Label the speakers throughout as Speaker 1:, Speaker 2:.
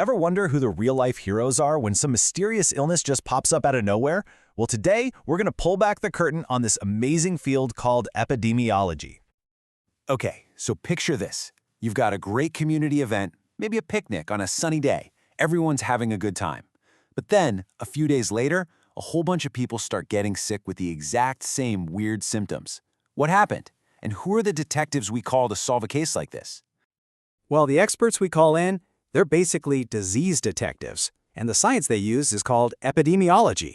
Speaker 1: Ever wonder who the real-life heroes are when some mysterious illness just pops up out of nowhere? Well, today, we're going to pull back the curtain on this amazing field called epidemiology. Okay, so picture this. You've got a great community event, maybe a picnic on a sunny day. Everyone's having a good time. But then, a few days later, a whole bunch of people start getting sick with the exact same weird symptoms. What happened? And who are the detectives we call to solve a case like this?
Speaker 2: Well, the experts we call in, they're basically disease detectives, and the science they use is called epidemiology.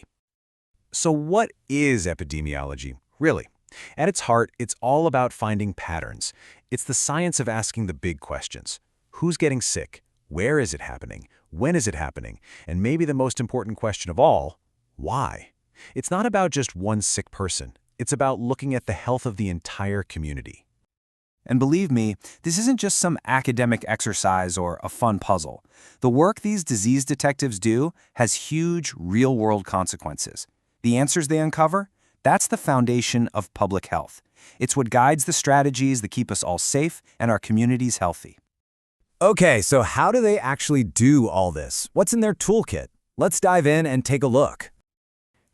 Speaker 1: So what is epidemiology, really? At its heart, it's all about finding patterns. It's the science of asking the big questions. Who's getting sick? Where is it happening? When is it happening? And maybe the most important question of all, why? It's not about just one sick person. It's about looking at the health of the entire community.
Speaker 3: And believe me, this isn't just some academic exercise or a fun puzzle. The work these disease detectives do has huge, real-world consequences. The answers they uncover? That's the foundation of public health. It's what guides the strategies that keep us all safe and our communities healthy.
Speaker 2: Okay, so how do they actually do all this? What's in their toolkit? Let's dive in and take a look.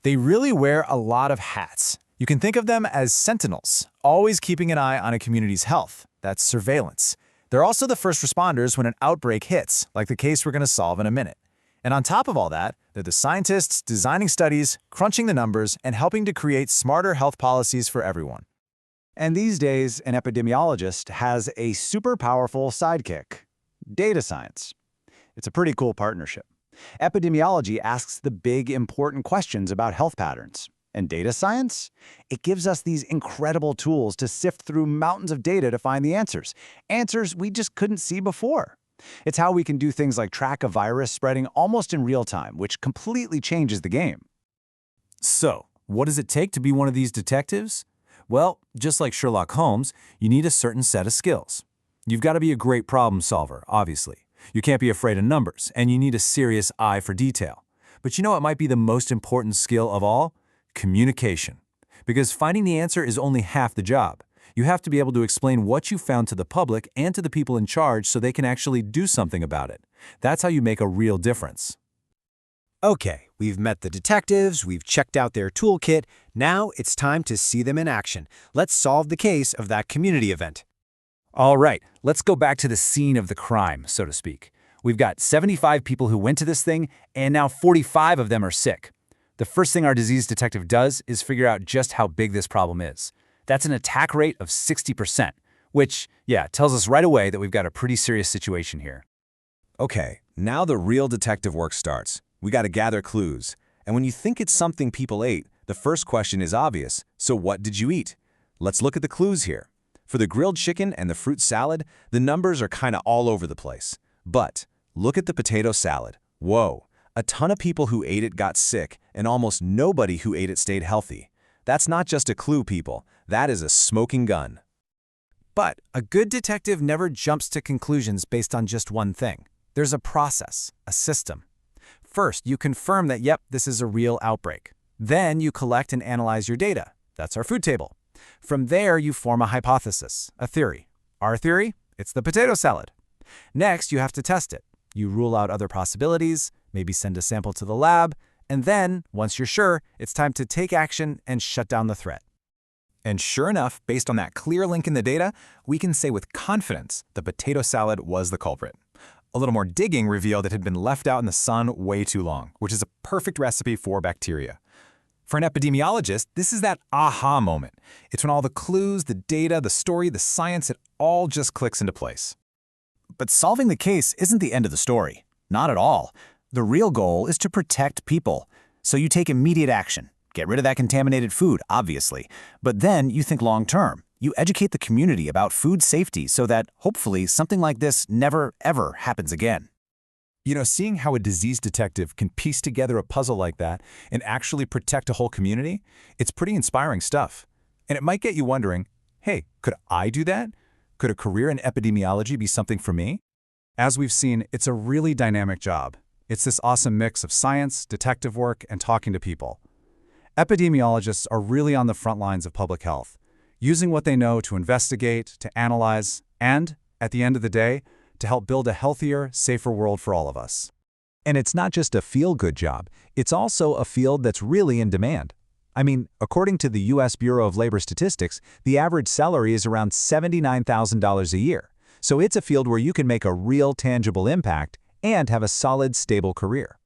Speaker 4: They really wear a lot of hats. You can think of them as sentinels, always keeping an eye on a community's health. That's surveillance. They're also the first responders when an outbreak hits, like the case we're going to solve in a minute. And on top of all that, they're the scientists designing studies, crunching the numbers, and helping to create smarter health policies for everyone.
Speaker 2: And these days, an epidemiologist has a super powerful sidekick: data science. It's a pretty cool partnership. Epidemiology asks the big, important questions about health patterns. And data science? It gives us these incredible tools to sift through mountains of data to find the answers. Answers we just couldn't see before. It's how we can do things like track a virus spreading almost in real time, which completely changes the game.
Speaker 4: So, what does it take to be one of these detectives? Well, just like Sherlock Holmes, you need a certain set of skills. You've got to be a great problem solver, obviously. You can't be afraid of numbers, and you need a serious eye for detail. But you know what might be the most important skill of all? Communication. Because finding the answer is only half the job. You have to be able to explain what you found to the public and to the people in charge so they can actually do something about it. That's how you make a real difference.
Speaker 2: Okay, we've met the detectives, we've checked out their toolkit. Now it's time to see them in action. Let's solve the case of that community event.
Speaker 3: All right, let's go back to the scene of the crime, so to speak. We've got 75 people who went to this thing, and now 45 of them are sick. The first thing our disease detective does is figure out just how big this problem is. That's an attack rate of 60%, which, tells us right away that we've got a pretty serious situation here.
Speaker 1: Okay, now the real detective work starts. We got to gather clues. And when you think it's something people ate, the first question is obvious. So what did you eat? Let's look at the clues here. For the grilled chicken and the fruit salad, the numbers are kind of all over the place. But look at the potato salad. Whoa. A ton of people who ate it got sick, and almost nobody who ate it stayed healthy. That's not just a clue, people. That is a smoking gun.
Speaker 4: But a good detective never jumps to conclusions based on just one thing. There's a process, a system. First, you confirm that, yep, this is a real outbreak. Then you collect and analyze your data. That's our food table. From there, you form a hypothesis, a theory. Our theory? It's the potato salad. Next, you have to test it. You rule out other possibilities, maybe send a sample to the lab, and then, once you're sure, it's time to take action and shut down the threat.
Speaker 5: And sure enough, based on that clear link in the data, we can say with confidence the potato salad was the culprit. A little more digging revealed it had been left out in the sun way too long, which is a perfect recipe for bacteria. For an epidemiologist, this is that aha moment. It's when all the clues, the data, the story, the science, it all just clicks into place.
Speaker 2: But solving the case isn't the end of the story. Not at all. The real goal is to protect people. So you take immediate action. Get rid of that contaminated food, obviously. But then you think long-term. You educate the community about food safety so that, hopefully, something like this never, ever happens again.
Speaker 5: You know, seeing how a disease detective can piece together a puzzle like that and actually protect a whole community, it's pretty inspiring stuff. And it might get you wondering, hey, could I do that? Could a career in epidemiology be something for me?
Speaker 4: As we've seen, it's a really dynamic job. It's this awesome mix of science, detective work, and talking to people. Epidemiologists are really on the front lines of public health, using what they know to investigate, to analyze, and, at the end of the day, to help build a healthier, safer world for all of us.
Speaker 2: And it's not just a feel-good job, it's also a field that's really in demand. I mean, according to the U.S. Bureau of Labor Statistics, the average salary is around $79,000 a year. So it's a field where you can make a real tangible impact and have a solid, stable career.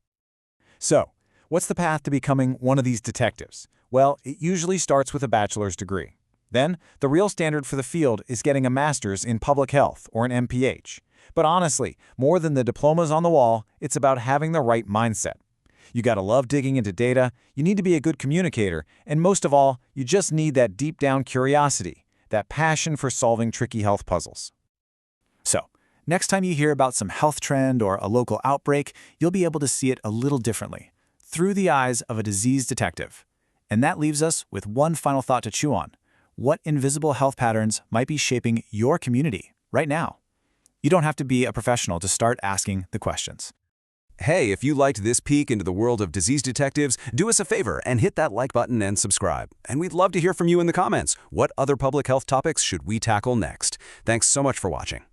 Speaker 4: So, what's the path to becoming one of these detectives? Well, it usually starts with a bachelor's degree. Then, the real standard for the field is getting a master's in public health, or an MPH. But honestly, more than the diplomas on the wall, it's about having the right mindset. You gotta love digging into data, you need to be a good communicator, and most of all, you just need that deep down curiosity, that passion for solving tricky health puzzles. So, next time you hear about some health trend or a local outbreak, you'll be able to see it a little differently, through the eyes of a disease detective. And that leaves us with one final thought to chew on. What invisible health patterns might be shaping your community right now? You don't have to be a professional to start asking the questions.
Speaker 6: Hey, if you liked this peek into the world of disease detectives, do us a favor and hit that like button and subscribe. And we'd love to hear from you in the comments. What other public health topics should we tackle next? Thanks so much for watching.